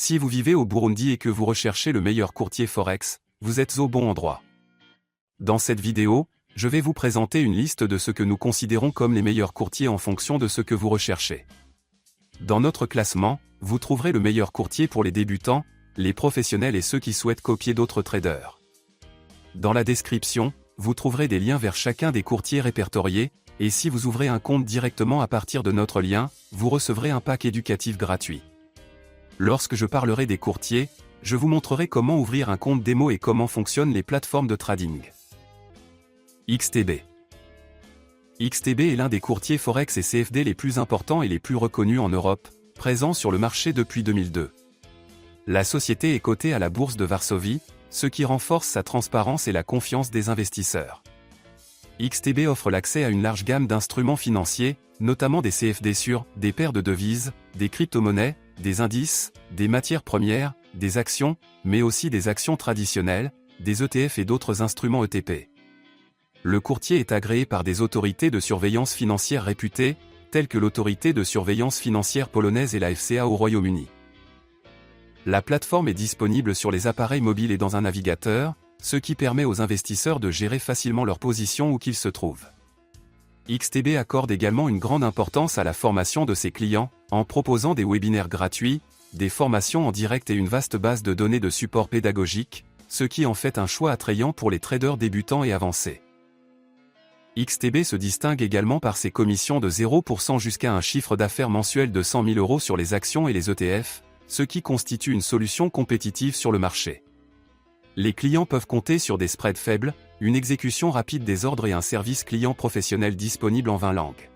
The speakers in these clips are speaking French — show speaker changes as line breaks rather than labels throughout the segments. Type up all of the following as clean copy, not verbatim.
Si vous vivez au Burundi et que vous recherchez le meilleur courtier Forex, vous êtes au bon endroit. Dans cette vidéo, je vais vous présenter une liste de ce que nous considérons comme les meilleurs courtiers en fonction de ce que vous recherchez. Dans notre classement, vous trouverez le meilleur courtier pour les débutants, les professionnels et ceux qui souhaitent copier d'autres traders. Dans la description, vous trouverez des liens vers chacun des courtiers répertoriés, et si vous ouvrez un compte directement à partir de notre lien, vous recevrez un pack éducatif gratuit. Lorsque je parlerai des courtiers, je vous montrerai comment ouvrir un compte démo et comment fonctionnent les plateformes de trading. XTB. XTB est l'un des courtiers Forex et CFD les plus importants et les plus reconnus en Europe, présent sur le marché depuis 2002. La société est cotée à la bourse de Varsovie, ce qui renforce sa transparence et la confiance des investisseurs. XTB offre l'accès à une large gamme d'instruments financiers, notamment des CFD sur des paires de devises, des crypto-monnaies, des indices, des matières premières, des actions, mais aussi des actions traditionnelles, des ETF et d'autres instruments ETP. Le courtier est agréé par des autorités de surveillance financière réputées, telles que l'autorité de surveillance financière polonaise et la FCA au Royaume-Uni. La plateforme est disponible sur les appareils mobiles et dans un navigateur, ce qui permet aux investisseurs de gérer facilement leur position où qu'ils se trouvent. XTB accorde également une grande importance à la formation de ses clients, en proposant des webinaires gratuits, des formations en direct et une vaste base de données de support pédagogique, ce qui en fait un choix attrayant pour les traders débutants et avancés. XTB se distingue également par ses commissions de 0% jusqu'à un chiffre d'affaires mensuel de 100 000 € sur les actions et les ETF, ce qui constitue une solution compétitive sur le marché. Les clients peuvent compter sur des spreads faibles, une exécution rapide des ordres et un service client professionnel disponible en 20 langues.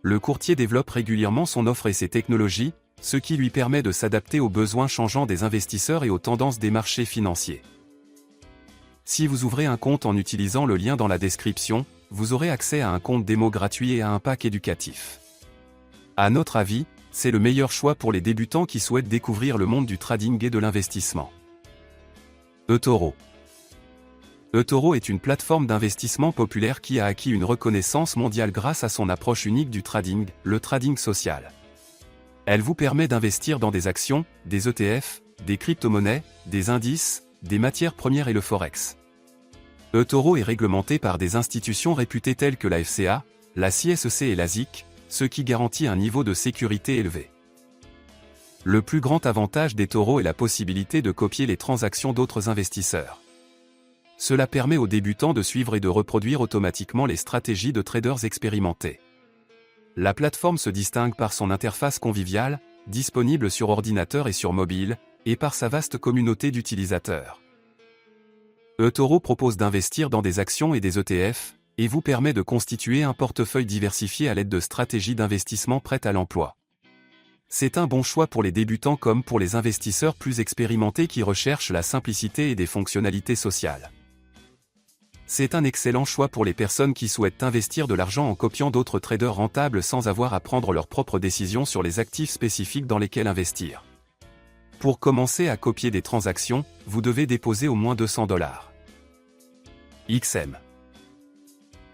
Le courtier développe régulièrement son offre et ses technologies, ce qui lui permet de s'adapter aux besoins changeants des investisseurs et aux tendances des marchés financiers. Si vous ouvrez un compte en utilisant le lien dans la description, vous aurez accès à un compte démo gratuit et à un pack éducatif. À notre avis, c'est le meilleur choix pour les débutants qui souhaitent découvrir le monde du trading et de l'investissement. eToro. eToro est une plateforme d'investissement populaire qui a acquis une reconnaissance mondiale grâce à son approche unique du trading, le trading social. Elle vous permet d'investir dans des actions, des ETF, des crypto-monnaies, des indices, des matières premières et le Forex. eToro est réglementé par des institutions réputées telles que la FCA, la CSEC et la SIC, ce qui garantit un niveau de sécurité élevé. Le plus grand avantage d'eToro est la possibilité de copier les transactions d'autres investisseurs. Cela permet aux débutants de suivre et de reproduire automatiquement les stratégies de traders expérimentés. La plateforme se distingue par son interface conviviale, disponible sur ordinateur et sur mobile, et par sa vaste communauté d'utilisateurs. eToro propose d'investir dans des actions et des ETF, et vous permet de constituer un portefeuille diversifié à l'aide de stratégies d'investissement prêtes à l'emploi. C'est un bon choix pour les débutants comme pour les investisseurs plus expérimentés qui recherchent la simplicité et des fonctionnalités sociales. C'est un excellent choix pour les personnes qui souhaitent investir de l'argent en copiant d'autres traders rentables sans avoir à prendre leurs propres décisions sur les actifs spécifiques dans lesquels investir. Pour commencer à copier des transactions, vous devez déposer au moins 200 $. XM.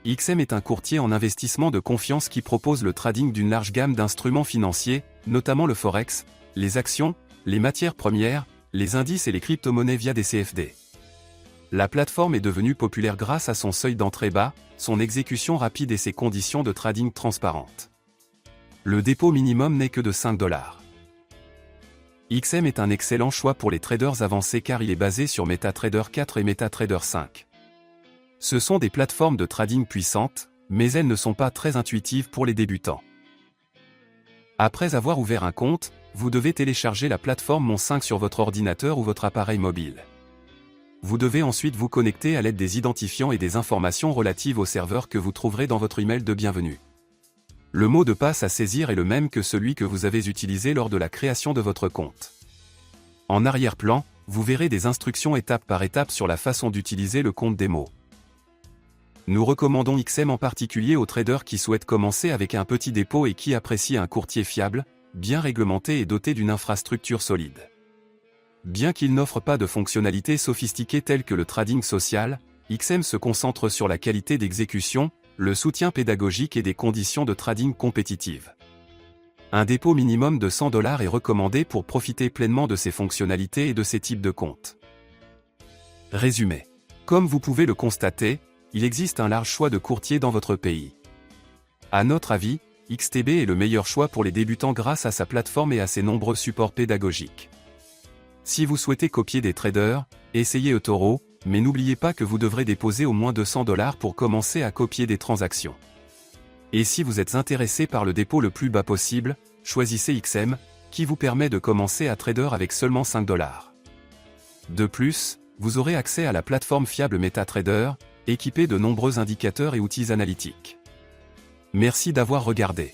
XM est un courtier en investissement de confiance qui propose le trading d'une large gamme d'instruments financiers, notamment le Forex, les actions, les matières premières, les indices et les crypto-monnaies via des CFD. La plateforme est devenue populaire grâce à son seuil d'entrée bas, son exécution rapide et ses conditions de trading transparentes. Le dépôt minimum n'est que de 5 $. XM est un excellent choix pour les traders avancés car il est basé sur MetaTrader 4 et MetaTrader 5. Ce sont des plateformes de trading puissantes, mais elles ne sont pas très intuitives pour les débutants. Après avoir ouvert un compte, vous devez télécharger la plateforme Mon5 sur votre ordinateur ou votre appareil mobile. Vous devez ensuite vous connecter à l'aide des identifiants et des informations relatives au serveur que vous trouverez dans votre email de bienvenue. Le mot de passe à saisir est le même que celui que vous avez utilisé lors de la création de votre compte. En arrière-plan, vous verrez des instructions étape par étape sur la façon d'utiliser le compte démo. Nous recommandons XM en particulier aux traders qui souhaitent commencer avec un petit dépôt et qui apprécient un courtier fiable, bien réglementé et doté d'une infrastructure solide. Bien qu'il n'offre pas de fonctionnalités sophistiquées telles que le trading social, XM se concentre sur la qualité d'exécution, le soutien pédagogique et des conditions de trading compétitives. Un dépôt minimum de 100 $ est recommandé pour profiter pleinement de ces fonctionnalités et de ces types de comptes. Résumé. Comme vous pouvez le constater, il existe un large choix de courtiers dans votre pays. À notre avis, XTB est le meilleur choix pour les débutants grâce à sa plateforme et à ses nombreux supports pédagogiques. Si vous souhaitez copier des traders, essayez eToro, mais n'oubliez pas que vous devrez déposer au moins 200 $ pour commencer à copier des transactions. Et si vous êtes intéressé par le dépôt le plus bas possible, choisissez XM, qui vous permet de commencer à trader avec seulement 5 $. De plus, vous aurez accès à la plateforme fiable MetaTrader, équipée de nombreux indicateurs et outils analytiques. Merci d'avoir regardé.